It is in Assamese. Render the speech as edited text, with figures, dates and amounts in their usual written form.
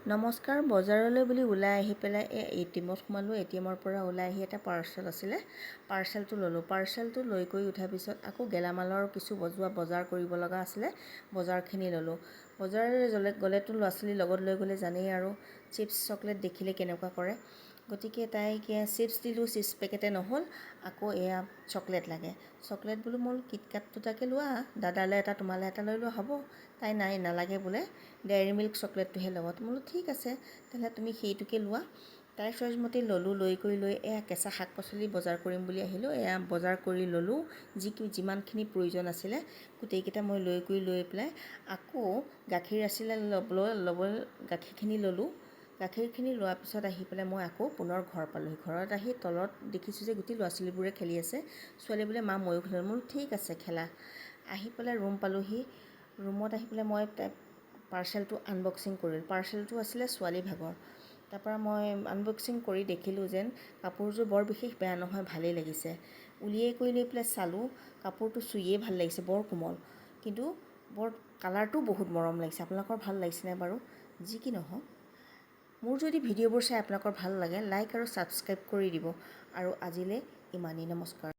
নমস্কাৰ। বজাৰলৈ বুলি ওলাই আহি পেলাই এটিএমত সোমালোঁ। এটিএমৰ পৰা ওলাই আহি এটা পাৰ্চেল আছিলে, পাৰ্চেলটো ল'লোঁ। পাৰ্চেলটো লৈ কৰি উঠাৰ পিছত আকৌ গেলামালৰ কিছু বজাৰ কৰিব লগা আছিলে, বজাৰখিনি ল'লোঁ। বজাৰলৈ গ'লেতো ল'ৰা ছোৱালী লগত লৈ গ'লে জানেই আৰু চিপছ চকলেট দেখিলে কেনেকুৱা কৰে। গতিকে তাইক চিপছ দিলোঁ, চিপছ পেকেটে নহ'ল, আকৌ এয়া চকলেট লাগে। চকলেট বোলো মোৰ কিটকাট দুটাকে লোৱা, দাদালৈ এটা তোমালৈ এটা লৈ লোৱা হ'ব। তাই নাই নালাগে বোলে, ডেইৰী মিল্ক চকলেটটোহে ল'ব। বোলো ঠিক আছে তেতিয়াহ'লে তুমি সেইটোকে লোৱা। তাইৰ চইচ মতে ল'লোঁ। লৈ এয়া কেঁচা শাক পাচলি বজাৰ কৰিম বুলি আহিলোঁ। এয়া বজাৰ কৰি ল'লোঁ, যিমানখিনি প্ৰয়োজন আছিলে গোটেইকেইটা মই লৈ পেলাই আকৌ গাখীৰ আছিলে গাখীৰখিনি ল'লোঁ। গাখীৰখিনি লোৱাৰ পিছত আহি পেলাই মই আকৌ পুনৰ ঘৰ পালোঁহি। ঘৰত আহি তলত দেখিছোঁ যে গোটেই ল'ৰা ছোৱালীবোৰে খেলি আছে। ছোৱালী বোলে মা ময়ো খেলোঁ। মোৰ ঠিক আছে খেলা। আহি পেলাই ৰুম পালোঁহি। ৰুমত আহি পেলাই মই পাৰ্চেলটো আনবক্সিং কৰিলোঁ। পাৰ্চেলটো আছিলে ছোৱালী ভাগৰ। তাৰপৰা মই আনবক্সিং কৰি দেখিলোঁ যেন কাপোৰযোৰ বৰ বিশেষ বেয়া নহয়, ভালেই লাগিছে। উলিয়াই কৰি লৈ পেলাই চালোঁ, কাপোৰটো চুইয়ে ভাল লাগিছে, বৰ কোমল, কিন্তু বৰ কালাৰটো বহুত মৰম লাগিছে। আপোনালোকৰ ভাল লাগিছেনে বাৰু? যি কি নহওক, মোৰ যদি ভিডিঅ'বোৰ চাই আপোনালোকৰ ভাল লাগে, লাইক আৰু ছাবস্ক্ৰাইব কৰি দিব। আৰু আজিলৈ ইমানেই। নমস্কাৰ।